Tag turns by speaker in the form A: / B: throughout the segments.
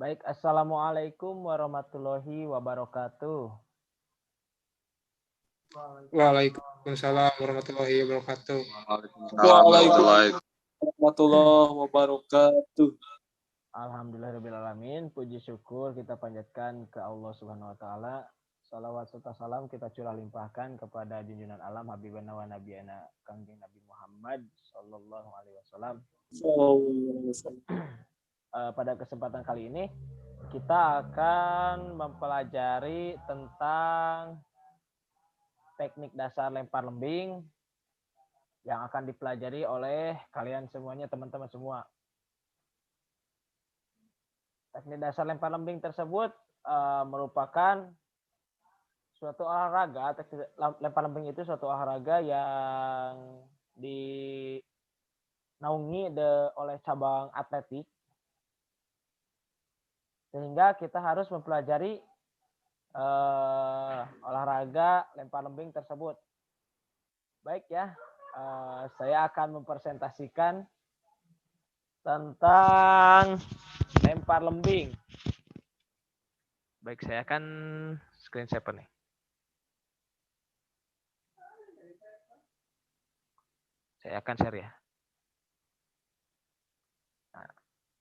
A: Baik, Assalamualaikum warahmatullahi wabarakatuh.
B: Waalaikumsalam warahmatullahi wabarakatuh.
C: Waalaikumsalam warahmatullahi wabarakatuh.
A: Alhamdulillahirrahmanirrahim. Puji syukur kita panjatkan ke Allah Subhanahu wa Ta'ala. Salawat serta salam kita curah limpahkan kepada junjungan alam Habibana wa Nabiyana Kangjeng Nabi Muhammad Sallallahu Alaihi Wasallam. Pada kesempatan kali ini kita akan mempelajari tentang teknik dasar lempar lembing yang akan dipelajari oleh kalian semuanya, teman-teman semua. Teknik dasar lempar lembing tersebut merupakan suatu olahraga. Lempar lembing itu suatu olahraga yang dinaungi oleh cabang atletik, sehingga kita harus mempelajari olahraga lempar lembing tersebut. Baik ya, saya akan mempresentasikan tentang lempar lembing. Baik, saya akan screen share nih. Saya akan share ya. Nah,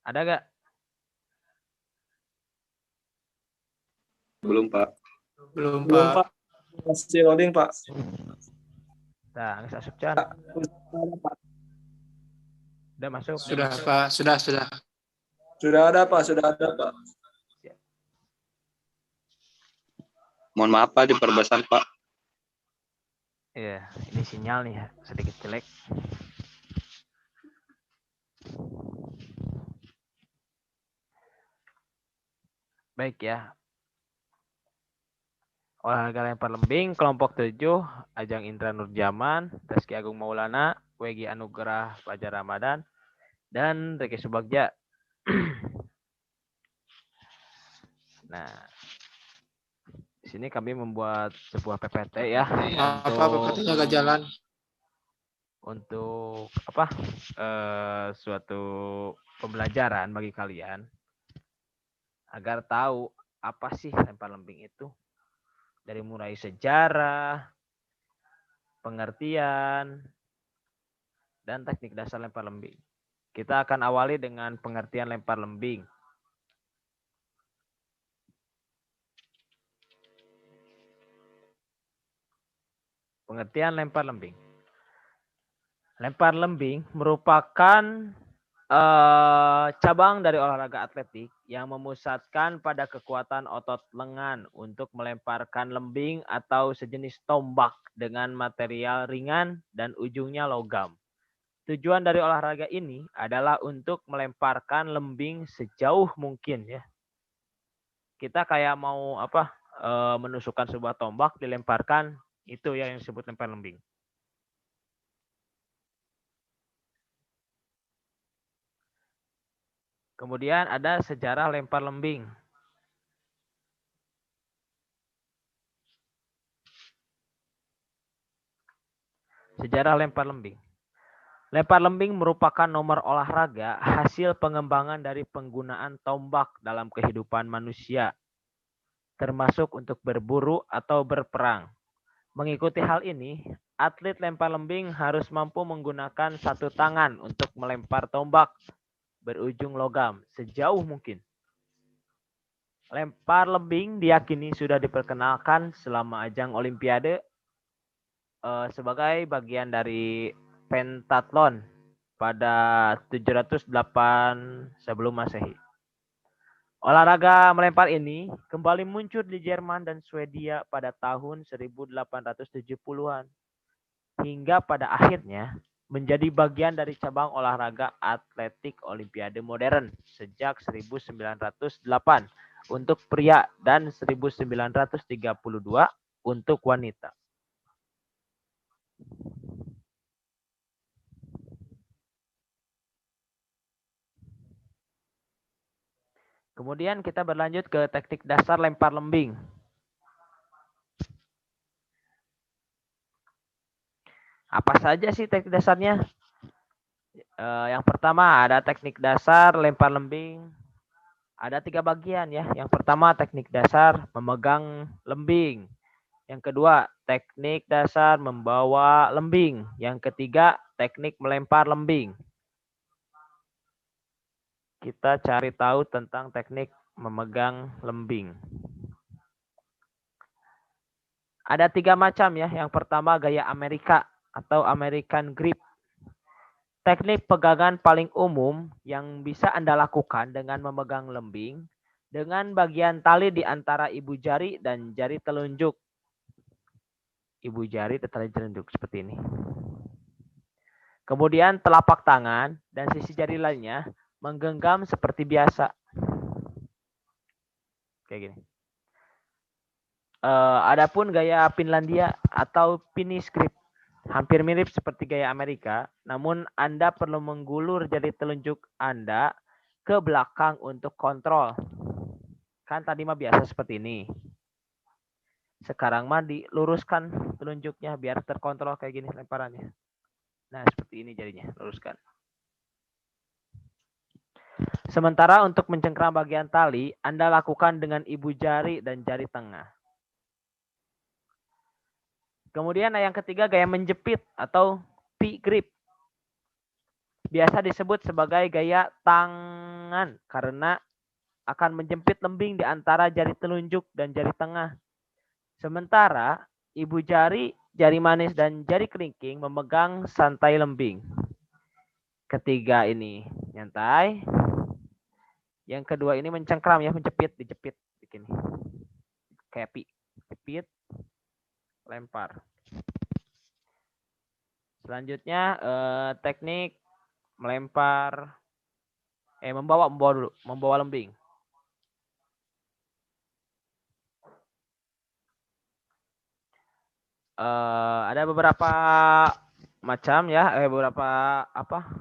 A: ada gak?
C: Belum, Pak.
B: Belum, Pak.
C: Masih loading, Pak.
A: Nah, nggak masuk Chan. Udah masuk?
B: Sudah, Pak. Sudah.
C: Sudah ada, Pak. Mohon maaf, Pak, diperbesar, Pak.
A: Iya, ini sinyal nih sedikit jelek. Baik ya. Olahraga lempar lembing kelompok 7, Ajang Indra Nurjaman, Reski Agung Maulana, Wegi Anugerah Fajar Ramadan, dan Reki Subagja. Nah, di sini kami membuat sebuah PPT ya.
B: Apa PPT-nya gak jalan?
A: Untuk apa? Suatu pembelajaran bagi kalian agar tahu apa sih lempar lembing itu. Dari mulai sejarah, pengertian, dan teknik dasar lempar lembing. Kita akan awali dengan pengertian lempar lembing. Pengertian lempar lembing. Lempar lembing merupakan cabang dari olahraga atletik yang memusatkan pada kekuatan otot lengan untuk melemparkan lembing atau sejenis tombak dengan material ringan dan ujungnya logam. Tujuan dari olahraga ini adalah untuk melemparkan lembing sejauh mungkin ya. Kita kayak mau menusukkan sebuah tombak dilemparkan, itu ya yang disebut lempar lembing. Kemudian ada sejarah lempar lembing. Sejarah lempar lembing. Lempar lembing merupakan nomor olahraga hasil pengembangan dari penggunaan tombak dalam kehidupan manusia, termasuk untuk berburu atau berperang. Mengikuti hal ini, atlet lempar lembing harus mampu menggunakan satu tangan untuk melempar tombak berujung logam sejauh mungkin. Lempar lembing diyakini sudah diperkenalkan selama ajang Olimpiade sebagai bagian dari pentathlon pada 708 sebelum Masehi. Olahraga melempar ini kembali muncul di Jerman dan Swedia pada tahun 1870-an hingga pada akhirnya menjadi bagian dari cabang olahraga atletik Olimpiade modern sejak 1908 untuk pria dan 1932 untuk wanita. Kemudian kita berlanjut ke teknik dasar lempar lembing. Apa saja sih teknik dasarnya? Yang pertama ada teknik dasar lempar lembing Ada 3 bagian ya. Yang pertama teknik dasar memegang lembing. Yang kedua teknik dasar membawa lembing. Yang ketiga teknik melempar lembing. Kita cari tahu tentang teknik memegang lembing. Ada 3 macam ya. Yang pertama gaya Amerika atau American grip. Teknik pegangan paling umum yang bisa Anda lakukan dengan memegang lembing dengan bagian tali di antara ibu jari dan jari telunjuk. Ibu jari dan tali telunjuk seperti ini. Kemudian telapak tangan dan sisi jari lainnya menggenggam seperti biasa. Kayak gini. Adapun gaya Finlandia atau Finnish grip hampir mirip seperti gaya Amerika, namun Anda perlu menggulur jari telunjuk Anda ke belakang untuk kontrol. Kan tadi mah biasa seperti ini. Sekarang mah diluruskan telunjuknya biar terkontrol kayak gini lemparannya. Nah, seperti ini jadinya, luruskan. Sementara untuk mencengkram bagian tali, Anda lakukan dengan ibu jari dan jari tengah. Kemudian yang ketiga gaya menjepit atau P-grip. Biasa disebut sebagai gaya tangan karena akan menjepit lembing di antara jari telunjuk dan jari tengah. Sementara ibu jari, jari manis dan jari kelingking memegang santai lembing. Ketiga ini nyantai. Yang kedua ini mencengkram ya, menjepit, dijepit begini. Kayak P. Jepit, lempar. Selanjutnya teknik melempar membawa dulu, membawa lembing. Ada beberapa macam ya, beberapa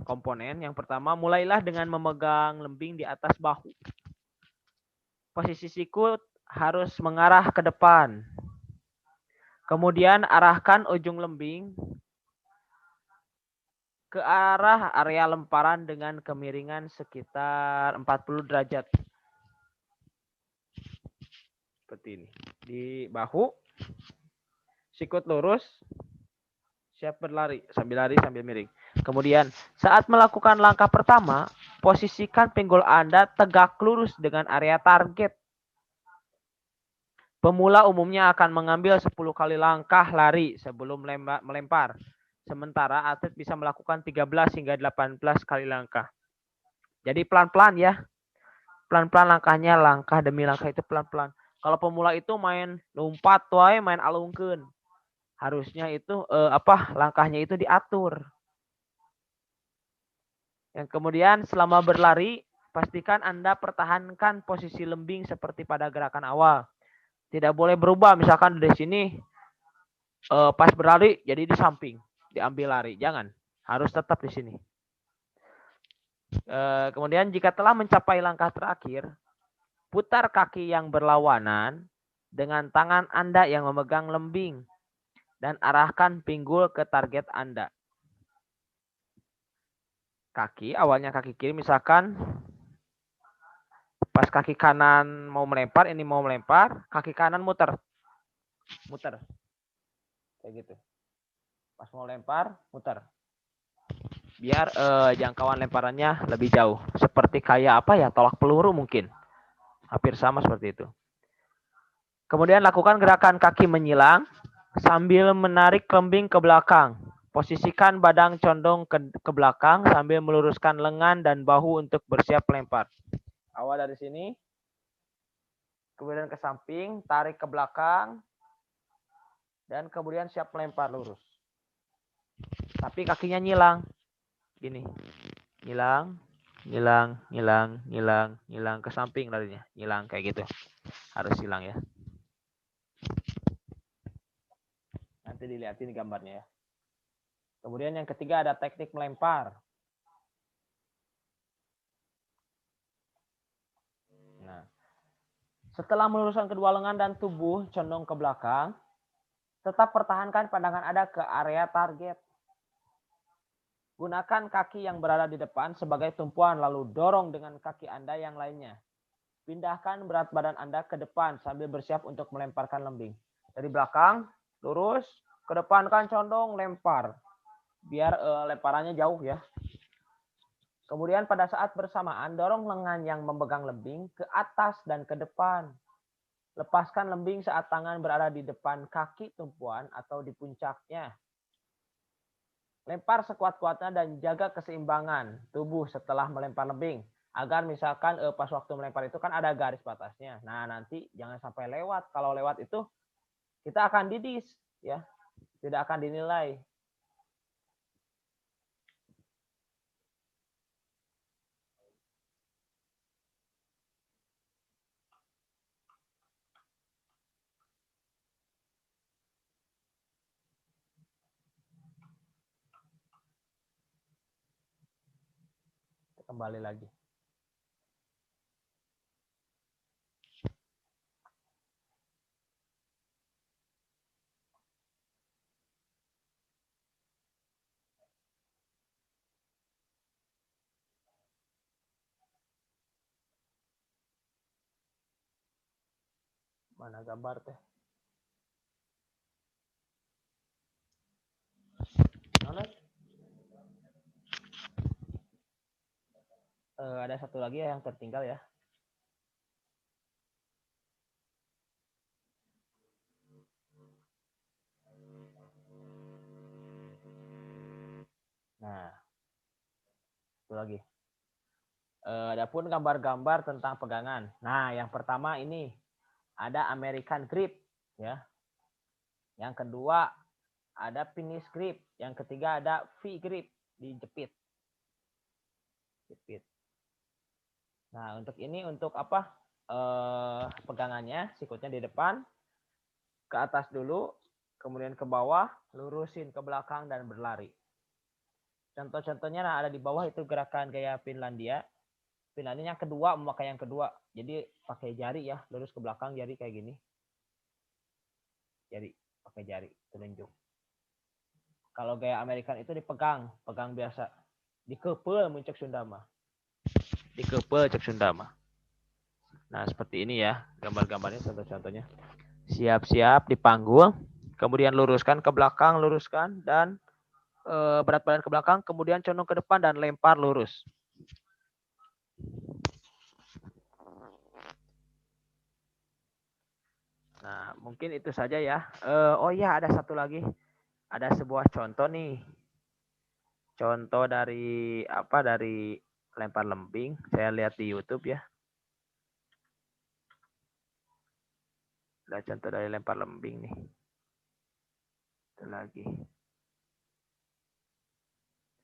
A: komponen. Yang pertama, mulailah dengan memegang lembing di atas bahu. Posisi sikut harus mengarah ke depan. Kemudian arahkan ujung lembing ke arah area lemparan dengan kemiringan sekitar 40 derajat. Seperti ini. Di bahu, sikut lurus, siap berlari, sambil miring. Kemudian saat melakukan langkah pertama, posisikan pinggul Anda tegak lurus dengan area target. Pemula umumnya akan mengambil 10 kali langkah lari sebelum melempar. Sementara atlet bisa melakukan 13 hingga 18 kali langkah. Jadi pelan-pelan ya. Pelan-pelan langkahnya, langkah demi langkah itu pelan-pelan. Kalau pemula itu main lompat wae, main alungkeun. Harusnya itu langkahnya itu diatur. Yang kemudian selama berlari, pastikan Anda pertahankan posisi lembing seperti pada gerakan awal. Tidak boleh berubah, misalkan dari sini pas berlari jadi di samping, diambil lari. Jangan, harus tetap di sini. Kemudian jika telah mencapai langkah terakhir, putar kaki yang berlawanan dengan tangan Anda yang memegang lembing dan arahkan pinggul ke target Anda. Kaki, awalnya kaki kiri misalkan pas kaki kanan mau melempar, ini mau melempar, kaki kanan muter. Kayak gitu. Pas mau lempar, muter. Biar jangkauan lemparannya lebih jauh. Seperti kayak tolak peluru mungkin. Hampir sama seperti itu. Kemudian lakukan gerakan kaki menyilang sambil menarik lembing ke belakang. Posisikan badan condong ke belakang sambil meluruskan lengan dan bahu untuk bersiap melempar. Awal dari sini. Kemudian ke samping, tarik ke belakang. Dan kemudian siap melempar lurus. Tapi kakinya nyilang. Gini. Nyilang ke samping larinya. Nyilang kayak gitu. Harus hilang ya. Nanti dilihatin gambarnya ya. Kemudian yang ketiga ada teknik melempar. Nah, setelah meluruskan kedua lengan dan tubuh condong ke belakang, tetap pertahankan pandangan Anda ke area target. Gunakan kaki yang berada di depan sebagai tumpuan lalu dorong dengan kaki Anda yang lainnya. Pindahkan berat badan Anda ke depan sambil bersiap untuk melemparkan lembing. Dari belakang, lurus, ke depan kan condong, lempar. Biar lemparannya jauh ya. Kemudian pada saat bersamaan, dorong lengan yang memegang lembing ke atas dan ke depan. Lepaskan lembing saat tangan berada di depan kaki tumpuan atau di puncaknya. Lempar sekuat-kuatnya dan jaga keseimbangan tubuh setelah melempar lembing. Agar misalkan pas waktu melempar itu kan ada garis batasnya. Nah nanti jangan sampai lewat. Kalau lewat itu kita akan didis, ya, tidak akan dinilai. Kembali lagi. Mana gambar teh? Mana? Ada satu lagi ya yang tertinggal ya. Nah, satu lagi. Adapun gambar-gambar tentang pegangan. Nah, yang pertama ini ada American grip, ya. Yang kedua ada finish grip. Yang ketiga ada V grip, dijepit. Jepit. Nah, untuk ini untuk apa? Pegangannya, sikutnya di depan, ke atas dulu, kemudian ke bawah, lurusin ke belakang dan berlari. Contoh-contohnya nah, ada di bawah itu gerakan gaya Finlandia. Finlandia yang kedua, memakai yang kedua. Jadi pakai jari ya, lurus ke belakang jari kayak gini. Jari, pakai jari, telunjuk. Kalau gaya Amerikan itu dipegang, pegang biasa. Dikepel muncul Sundama. Dikepel cek Sundama. Nah, seperti ini ya, gambar-gambarnya contoh-contohnya. Siap-siap di panggung, kemudian luruskan ke belakang, luruskan, dan berat badan ke belakang, kemudian condong ke depan dan lempar lurus. Nah, mungkin itu saja ya. Oh iya, ada satu lagi. Ada sebuah contoh nih. Contoh dari apa? Dari lempar lembing. Saya lihat di YouTube ya. Ada contoh dari lempar lembing nih. Itu lagi.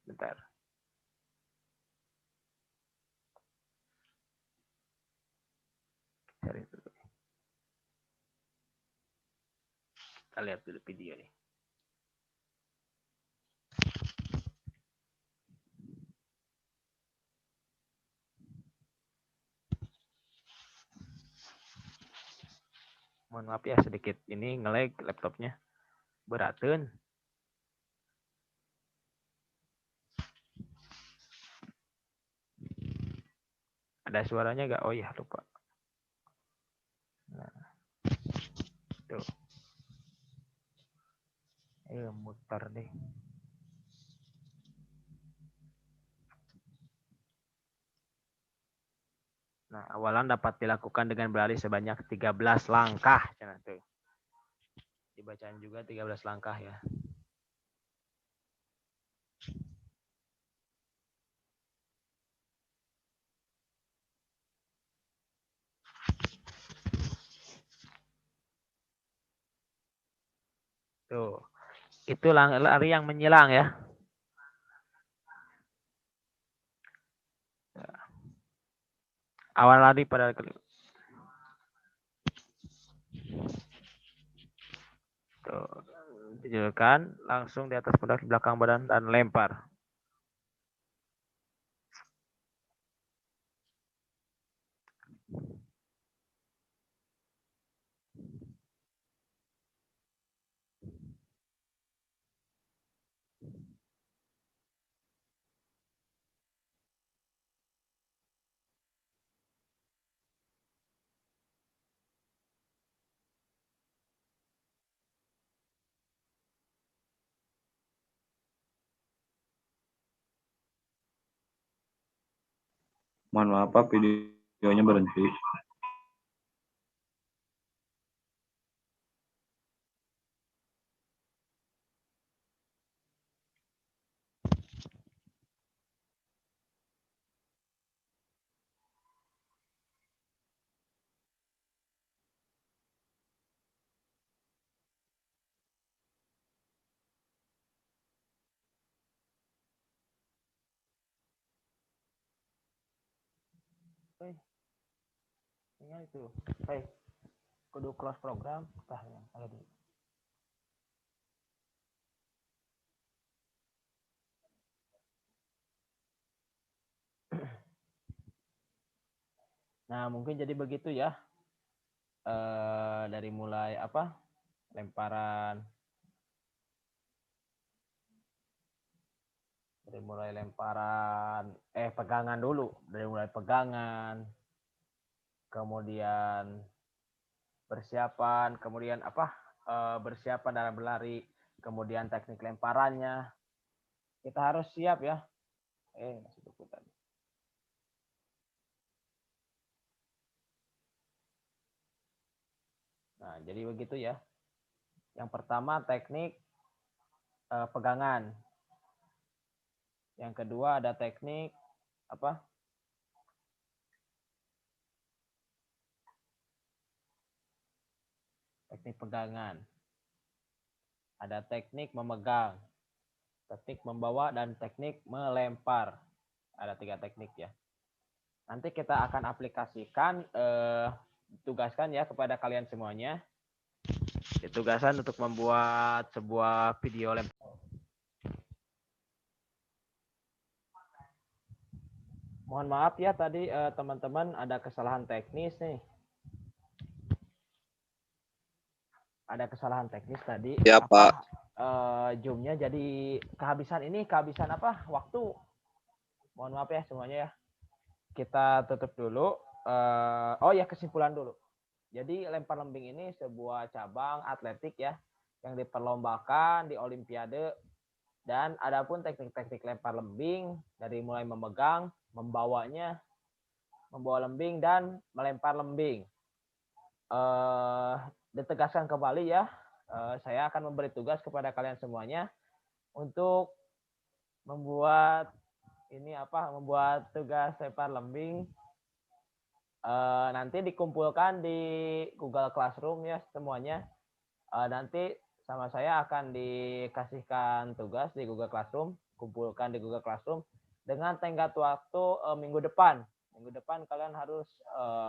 A: Bentar. Cari dulu. Kita lihat dulu video nih. Mohon maaf ya sedikit ini nge-lag laptopnya. Beratun. Ada suaranya gak? Oh iya lupa. Nah. Tuh. Muter deh. Nah, awalan dapat dilakukan dengan berlari sebanyak 13 langkah. Tuh. Dibacaan juga 13 langkah ya. Tuh. Itu lari yang menyilang ya. Awal lari pada tuh, dijulurkan langsung di atas pundak di belakang badan dan lempar.
C: Mohon maaf Pak, videonya berhenti.
A: Tinggal itu. Kudu close program. Tah yang ada di. Nah, mungkin jadi begitu ya. Dari mulai apa? Lemparan. Dari mulai lemparan, pegangan dulu. Dari mulai pegangan. Kemudian persiapan, kemudian apa? Bersiapan dalam berlari, kemudian teknik lemparannya. Kita harus siap ya. Masih tutup tadi. Nah, jadi begitu ya. Yang pertama teknik pegangan. Yang kedua ada teknik apa? Teknik pegangan. Ada teknik memegang, teknik membawa, dan teknik melempar. Ada 3 teknik ya. Nanti kita akan aplikasikan, tugaskan ya kepada kalian semuanya. Ditugaskan untuk membuat sebuah video lempar. Mohon maaf ya tadi teman-teman ada kesalahan teknis nih. Ada kesalahan teknis tadi.
C: Ya Pak.
A: Zoom-nya jadi kehabisan apa? Waktu. Mohon maaf ya semuanya ya. Kita tutup dulu. Kesimpulan dulu. Jadi lempar lembing ini sebuah cabang atletik ya yang diperlombakan di Olimpiade, dan adapun teknik-teknik lempar lembing dari mulai memegang, membawa lembing, dan melempar lembing. Ditegaskan kembali ya, saya akan memberi tugas kepada kalian semuanya untuk membuat tugas lempar lembing. Nanti dikumpulkan di Google Classroom ya semuanya. Nanti sama saya akan dikasihkan tugas di Google Classroom, kumpulkan di Google Classroom dengan tenggat waktu minggu depan. Minggu depan kalian harus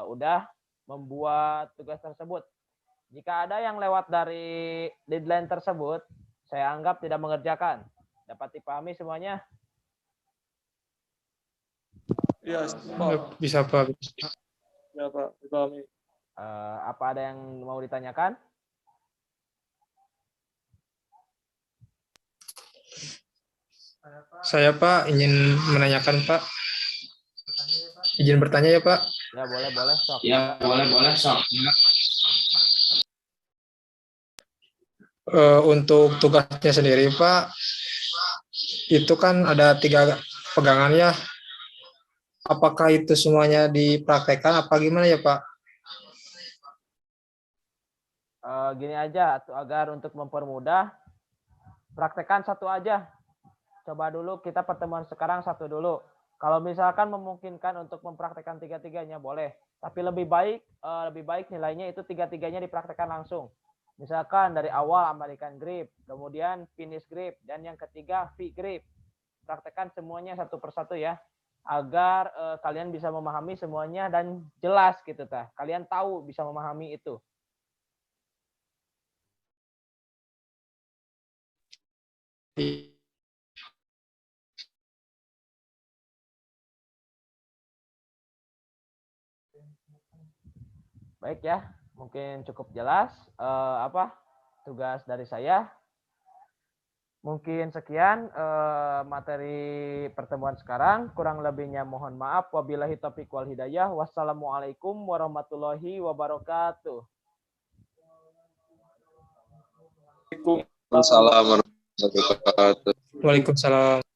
A: udah membuat tugas tersebut. Jika ada yang lewat dari deadline tersebut, saya anggap tidak mengerjakan. Dapat dipahami semuanya?
C: Iya,
B: Pak. Bisa Pak.
C: Ya Pak, dipahami.
A: Apa ada yang mau ditanyakan?
B: Saya Pak ingin menanyakan Pak. Izin bertanya ya Pak.
A: Ya boleh sok.
D: Ya boleh sok.
B: Untuk tugasnya sendiri Pak, itu kan ada 3 pegangan ya. Apakah itu semuanya dipraktekkan apa gimana ya Pak?
A: Gini aja, agar untuk mempermudah, praktekkan 1 aja. Coba dulu kita pertemuan sekarang 1 dulu. Kalau misalkan memungkinkan untuk mempraktekkan 3-tiganya boleh. Tapi lebih baik nilainya itu 3-tiganya dipraktekkan langsung. Misalkan dari awal American grip, kemudian finish grip, dan yang ketiga V grip. Praktekkan semuanya 1 persatu ya, agar kalian bisa memahami semuanya dan jelas gitu tah. Kalian tahu bisa memahami itu. Baik ya, mungkin cukup jelas tugas dari saya. Mungkin sekian materi pertemuan sekarang. Kurang lebihnya mohon maaf. Wabillahi taufiq wal hidayah. Wassalamualaikum warahmatullahi wabarakatuh.
C: Waalaikumsalam warahmatullahi wabarakatuh.
B: Waalaikumsalam.